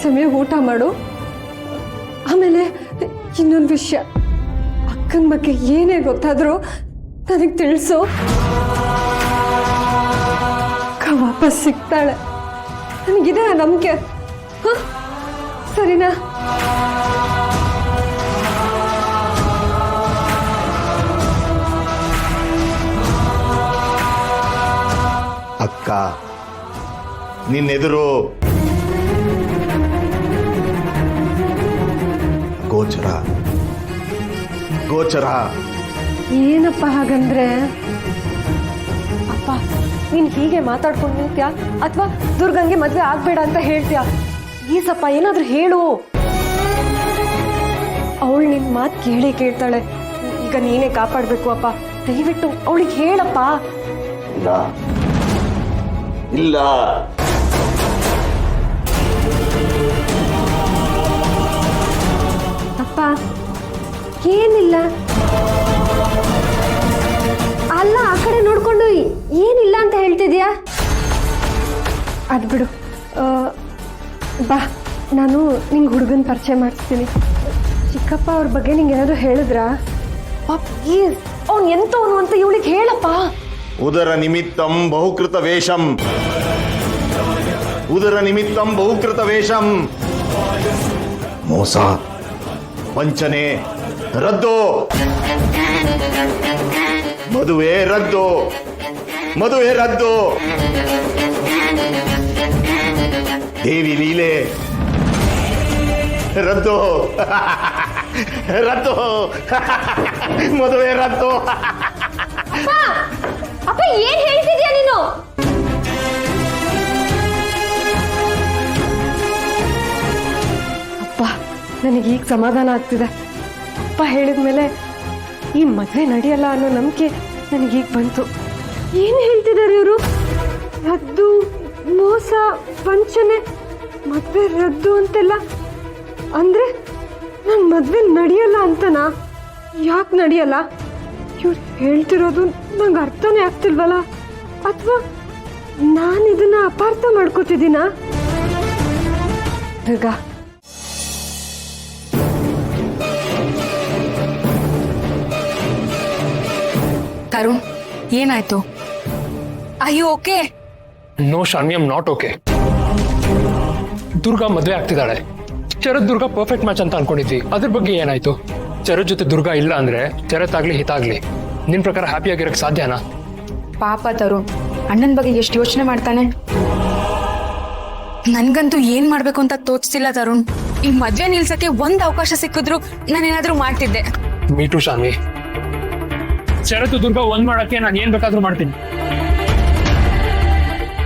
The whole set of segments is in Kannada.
ಸಮಯ ಊಟ ಮಾಡು. ಆಮೇಲೆ ಇನ್ನೊಂದು ವಿಷಯ, ಅಕ್ಕನ ಬಗ್ಗೆ ಏನೇ ಗೊತ್ತಾದ್ರೂ ನನಗೆ ತಿಳಿಸು. ಅಕ್ಕ ವಾಪಸ್ ಸಿಗ್ತಾಳೆ, ನನಗಿದೆ ನಂಬಿಕೆ. ಸರಿನಾ? ಅಕ್ಕ ನಿನ್ನೆದುರು ಗೋಚರ ಗೋಚರ. ಏನಪ್ಪ ಹಾಗಂದ್ರೆ? ಅಪ್ಪ ನೀನ್ ಹೀಗೆ ಮಾತಾಡ್ಕೊಂಡು ನಿಲ್ತ್ಯಾ ಅಥವಾ ದುರ್ಗಂಗೆ ಮದ್ವೆ ಆಗ್ಬೇಡ ಅಂತ ಹೇಳ್ತೀಯಾ? ಈಸಪ್ಪ ಏನಾದ್ರೂ ಹೇಳು. ಅವಳು ನಿನ್ ಮಾತು ಕೇಳ್ತಾಳೆ. ಈಗ ನೀನೇ ಕಾಪಾಡ್ಬೇಕು ಅಪ್ಪ, ದಯವಿಟ್ಟು ಅವಳಿಗೆ ಹೇಳಪ್ಪ. ಇಲ್ಲ ಅಪ್ಪ ಏನಿಲ್ಲ. ಅಲ್ಲ, ಆ ಕಡೆ ನೋಡ್ಕೊಂಡು ಏನಿಲ್ಲ ಅಂತ ಹೇಳ್ತಿದ್ಯಾ? ಅದು ಬಿಡು. ಬಾ, ನಾನು ನಿಂಗೆ ಹುಡುಗನ ಪರಿಚಯ ಮಾಡಿಸ್ತೀನಿ. ಚಿಕ್ಕಪ್ಪ ಅವ್ರ ಬಗ್ಗೆ ನಿಂಗೆ ಏನಾದ್ರು ಹೇಳಿದ್ರಾ? ಪ್ಲೀಸ್, ಅವ್ನು ಎಂತವನು ಅಂತ ಇವಳಿಗೆ ಹೇಳಪ್ಪ. ಉದರ ನಿಮಿತ್ತಂ ಬಹುಕೃತ ವೇಷಂ, ಉದರ ನಿಮಿತ್ತಂ ಬಹುಕೃತ ವೇಷಂ. ಮೋಸ ವಂಚನೆ ರದ್ದು, ಮದುವೆ ರದ್ದು, ಮದುವೆ ರದ್ದು. ದೇವಿ ಲೀಲೆ ರದ್ದು, ರದ್ದು, ಮದುವೆ ರದ್ದು. ಅಪ್ಪ ಏನ್ ಹೇಳ್ತಿದ್ಯಾ ನೀನು? ಅಪ್ಪ ನನಗೀಗ ಸಮಾಧಾನ ಆಗ್ತಿದೆ. ಅಪ್ಪ ಹೇಳಿದ್ಮೇಲೆ ಈ ಮದುವೆ ನಡೆಯಲ್ಲ ಅನ್ನೋ ನಂಬಿಕೆ ನನಗೀಗ ಬಂತು. ಏನು ಹೇಳ್ತಿದ್ದಾರೆ ಇವರು? ರದ್ದು, ಮೋಸ, ವಂಚನೆ, ಮದುವೆ ರದ್ದು ಅಂತೆಲ್ಲ ಅಂದ್ರೆ ನನ್ನ ಮದುವೆ ನಡೆಯಲ್ಲ ಅಂತನಾ? ಯಾಕೆ ನಡೆಯಲ್ಲ? ಇವ್ರು ಹೇಳ್ತಿರೋದು ನಂಗೆ ಅರ್ಥನೇ ಆಗ್ತಿಲ್ವಲ್ಲ, ಅಥವಾ ನಾನು ಇದನ್ನ ಅಪಾರ್ಥ ಮಾಡ್ಕೋತಿದ್ದೀನಾ? ದುರ್ಗಾ, ತರುಣ್ ಏನಾಯ್ತು? ಅಯ್ಯೋ okay? No Shanvi, I am not okay. Durga ಮದುವೆ ಆಗ್ತಿದ್ದಾಳೆ. ಶರತ್ ದುರ್ಗಾ ಪರ್ಫೆಕ್ಟ್ ಮ್ಯಾಚ್ ಅಂತ ಅನ್ಕೊಂಡಿದ್ವಿ. ಅದ್ರ ಬಗ್ಗೆ ಏನಾಯ್ತು? ಶರತ್ ಜೊತೆ ದುರ್ಗಾ ಇಲ್ಲ ಅಂದ್ರೆ ಶರತ್ ಆಗ್ಲಿ ಹಿತಾಗ್ಲಿ ನಿನ್ ಪ್ರಕಾರ ಹ್ಯಾಪಿ ಆಗಿರಕ್ ಸಾಧ್ಯನಾ? ಪಾಪ ತರುಣ್ ಅಣ್ಣನ ಬಗ್ಗೆ ಎಷ್ಟು ಯೋಚನೆ ಮಾಡ್ತಾನೆ. ನನ್ಗಂತೂ ಏನ್ ಮಾಡ್ಬೇಕು ಅಂತ ತೋಚ್ತಿಲ್ಲ ತರುಣ್. ಈ ಮದ್ವೆ ನಿಲ್ಸಕ್ಕೆ ಒಂದ್ ಅವಕಾಶ ಸಿಕ್ಕಿದ್ರು ನಾನೇನಾದ್ರೂ ಮಾಡ್ತಿದ್ದೆ. ಮೀಟು ಶಾನ್ವಿ, ಶರತ್ ದುರ್ಗಾ ಒಂದ್ ಮಾಡಕ್ಕೆ ನಾನು ಏನ್ ಬೇಕಾದ್ರೂ ಮಾಡ್ತೀನಿ.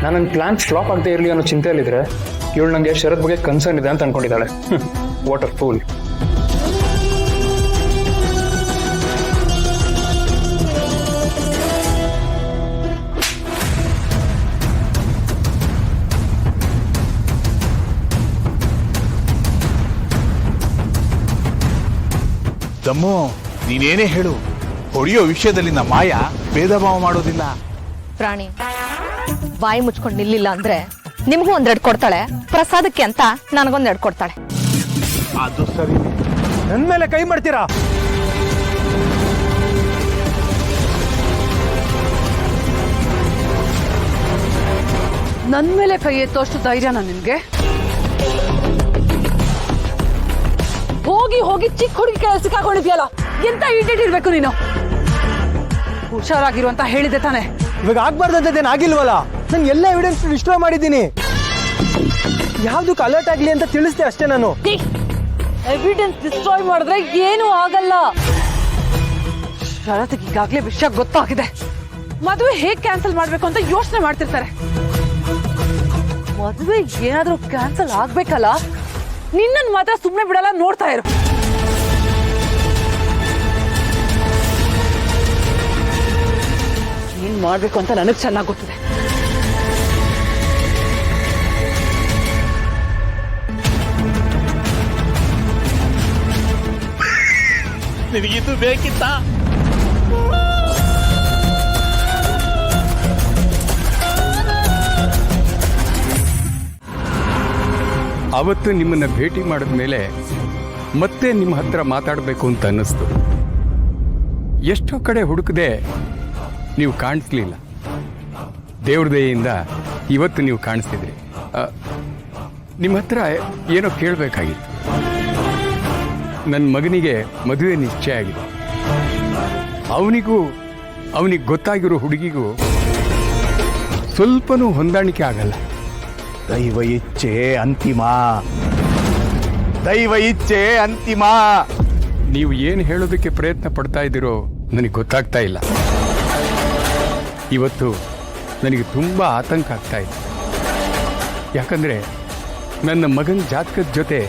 ನಾನು ನನ್ನ ಪ್ಲಾನ್ ಫ್ಲಾಪ್ ಆಗದೆ ಇರಲಿ ಅನ್ನೋ ಚಿಂತೆಯಲ್ಲಿದ್ರೆ ಇವಳು ನಂಗೆ ಶರತ್ ಬಗ್ಗೆ ಕನ್ಸರ್ನ್ ಇದೆ ಅಂತ ಅನ್ಕೊಂಡಿದ್ದಾಳೆ. What a fool. ದಮ್ಮು, ನೀನೇನೇ ಹೇಳು, ಹೊಡೆಯೋ ವಿಷಯದಲ್ಲಿ ನಮ್ಮ ಮಾಯ ಭೇದ ಭಾವ ಮಾಡೋದಿಲ್ಲ. ಪ್ರಾಣಿ ಬಾಯಿ ಮುಚ್ಕೊಂಡು ನಿಲ್ಲಿಲ್ಲ ಅಂದ್ರೆ ನಿಮಗೂ ಒಂದೆರಡು ಕೊಡ್ತಾಳೆ, ಪ್ರಸಾದಕ್ಕೆ ಅಂತ ನನಗೊಂದೆರಡು ಕೊಡ್ತಾಳೆ. ಅದು ಸರಿ. ನನ್ ಮೇಲೆ ಕೈ ಮಾಡ್ತೀರಾ? ನನ್ ಮೇಲೆ ಕೈ ಎತ್ತೋಷ್ಟು ಧೈರ್ಯನಾ ನಿನ್ಗೆ? ಹೋಗಿ ಹೋಗಿ ಚಿಕ್ಕ ಹುಡುಗಿ ಕೈ ಸಿಕ್ಕಾಕೊಂಡಿದ್ಯಲ್ಲ, ಎಂತ ಇರ್ಬೇಕು ನೀನು? ಹುಷಾರಾಗಿರು ಅಂತ ಹೇಳಿದೆ ತಾನೆ. ಇವಾಗ ಆಗ್ಬಾರ್ದಂತದೇನು ಆಗಿಲ್ವಲ್ಲ? ನಾನು ಎಲ್ಲ ಎವಿಡೆನ್ಸ್ ಡಿಸ್ಟ್ರಾಯ್ ಮಾಡಿದ್ದೀನಿ. ಯಾವ್ದಕ್ಕೆ ಅಲರ್ಟ್ ಆಗ್ಲಿ ಅಂತ ತಿಳಿಸ್ದೆ ಅಷ್ಟೇ ನಾನು. ಎವಿಡೆನ್ಸ್ ಡಿಸ್ಟ್ರಾಯ್ ಮಾಡಿದ್ರೆ ಏನೂ ಆಗಲ್ಲ. ಶರತ್ಗೆ ಈಗಾಗ್ಲೇ ವಿಷಯ ಗೊತ್ತಾಗಿದೆ. ಮದುವೆ ಹೇಗ್ ಕ್ಯಾನ್ಸಲ್ ಮಾಡ್ಬೇಕು ಅಂತ ಯೋಚನೆ ಮಾಡ್ತಿರ್ತಾರೆ. ಮದುವೆ ಏನಾದ್ರೂ ಕ್ಯಾನ್ಸಲ್ ಆಗ್ಬೇಕಲ್ಲ, ನಿನ್ನನ್ ಮಾತ್ರ ಸುಮ್ಮನೆ ಬಿಡಲ್ಲ, ನೋಡ್ತಾ ಇರು. ಏನ್ ಮಾಡ್ಬೇಕು ಅಂತ ನನಗ್ ಚೆನ್ನಾಗಿ ಗೊತ್ತಿದೆ. ನಿನಗಿದು ಬೇಕಿತ್ತ? ಅವತ್ತು ನಿಮ್ಮನ್ನ ಭೇಟಿ ಮಾಡಿದ ಮೇಲೆ ಮತ್ತೆ ನಿಮ್ಮ ಹತ್ರ ಮಾತಾಡಬೇಕು ಅಂತ ಅನ್ನಿಸ್ತು. ಎಷ್ಟೋ ಕಡೆ ಹುಡುಕದೆ ನೀವು ಕಾಣಿಸ್ಲಿಲ್ಲ. ದೇವ್ರ ದಯೆಯಿಂದ ಇವತ್ತು ನೀವು ಕಾಣಿಸ್ತಿದ್ರಿ. ನಿಮ್ಮ ಹತ್ರ ಏನೋ ಕೇಳಬೇಕಾಗಿತ್ತು. ನನ್ನ ಮಗನಿಗೆ ಮದುವೆ ನಿಶ್ಚಯ ಆಗಿದೆ. ಅವನಿಗೆ ಗೊತ್ತಾಗಿರೋ ಹುಡುಗಿಗೂ ಸ್ವಲ್ಪನೂ ಹೊಂದಾಣಿಕೆ ಆಗಲ್ಲ. ದೈವ ಇಚ್ಛೆ ಅಂತಿಮ. ದೈವ ಇಚ್ಛೆ ಅಂತಿಮ. ನೀವು ಏನು ಹೇಳೋದಕ್ಕೆ ಪ್ರಯತ್ನ ಪಡ್ತಾ ಇದ್ದೀರೋ ನನಗೆ ಗೊತ್ತಾಗ್ತಾ ಇಲ್ಲ. ಇವತ್ತು ನನಗೆ ತುಂಬ ಆತಂಕ ಆಗ್ತಾ ಇದೆ. ಯಾಕಂದರೆ ನನ್ನ ಮಗನ ಜಾತಕದ ಜೊತೆ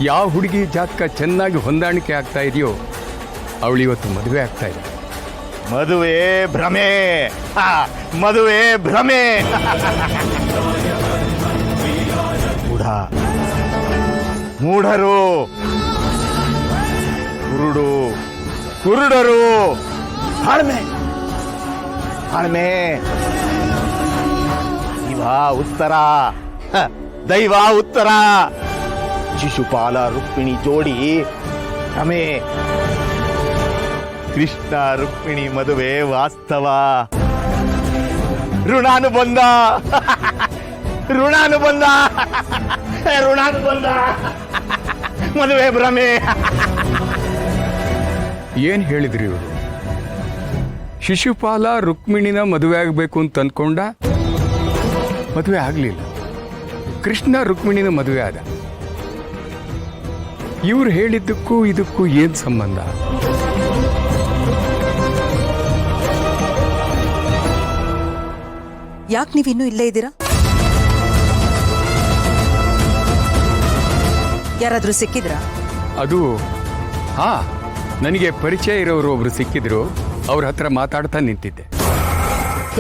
ಯಾವ ಹುಡುಗಿ ಜಾತಕ ಚೆನ್ನಾಗಿ ಹೊಂದಾಣಿಕೆ ಆಗ್ತಾ ಇದೆಯೋ ಅವಳು ಇವತ್ತು ಮದುವೆ ಆಗ್ತಾ ಇದೆ. ಮದುವೆ ಭ್ರಮೆ. ಮದುವೆ ಭ್ರಮೆ. ಮೂಢರು, ಕುರುಡರು, ತಾಳ್ಮೆ, ದೈವ ಉತ್ತರ. ದೈವ ಉತ್ತರ. ಶಿಶುಪಾಲ ರುಕ್ಮಿಣಿ ಜೋಡಿ ಭ್ರಮೆ. ಕೃಷ್ಣ ರುಕ್ಮಿಣಿ ಮದುವೆ ವಾಸ್ತವ. ಋಣಾನುಬಂಧ. ಮದುವೆ ಭ್ರಮೆ. ಏನು ಹೇಳಿದ್ರಿ ಇವರು? ಶಿಶುಪಾಲ ರುಕ್ಮಿಣಿನ ಮದುವೆ ಆಗಬೇಕು ಅಂತ ಅಂದ್ಕೊಂಡ, ಮದುವೆ ಆಗಲಿಲ್ಲ. ಕೃಷ್ಣ ರುಕ್ಮಿಣಿನ ಮದುವೆ ಆದ. ಇವ್ರು ಹೇಳಿದ್ದಕ್ಕೂ ಇದಕ್ಕೂ ಏನು ಸಂಬಂಧ? ಯಾಕೆ ನೀವಿನ್ನೂ ಇಲ್ಲೇ ಇದ್ದೀರಾ? ಯಾರಾದ್ರೂ ಸಿಕ್ಕಿದ್ರಾ? ಅದು ನನಗೆ ಪರಿಚಯ ಇರೋರು ಒಬ್ರು ಸಿಕ್ಕಿದ್ರು. ಅವ್ರ ಹತ್ರ ಮಾತಾಡ್ತಾ ನಿಂತಿದ್ದೆ.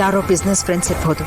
ಯಾರೋ ಬಿಸ್ನೆಸ್ ಫ್ರೆಂಡ್ಸ್ ಇರ್ಬೋದು.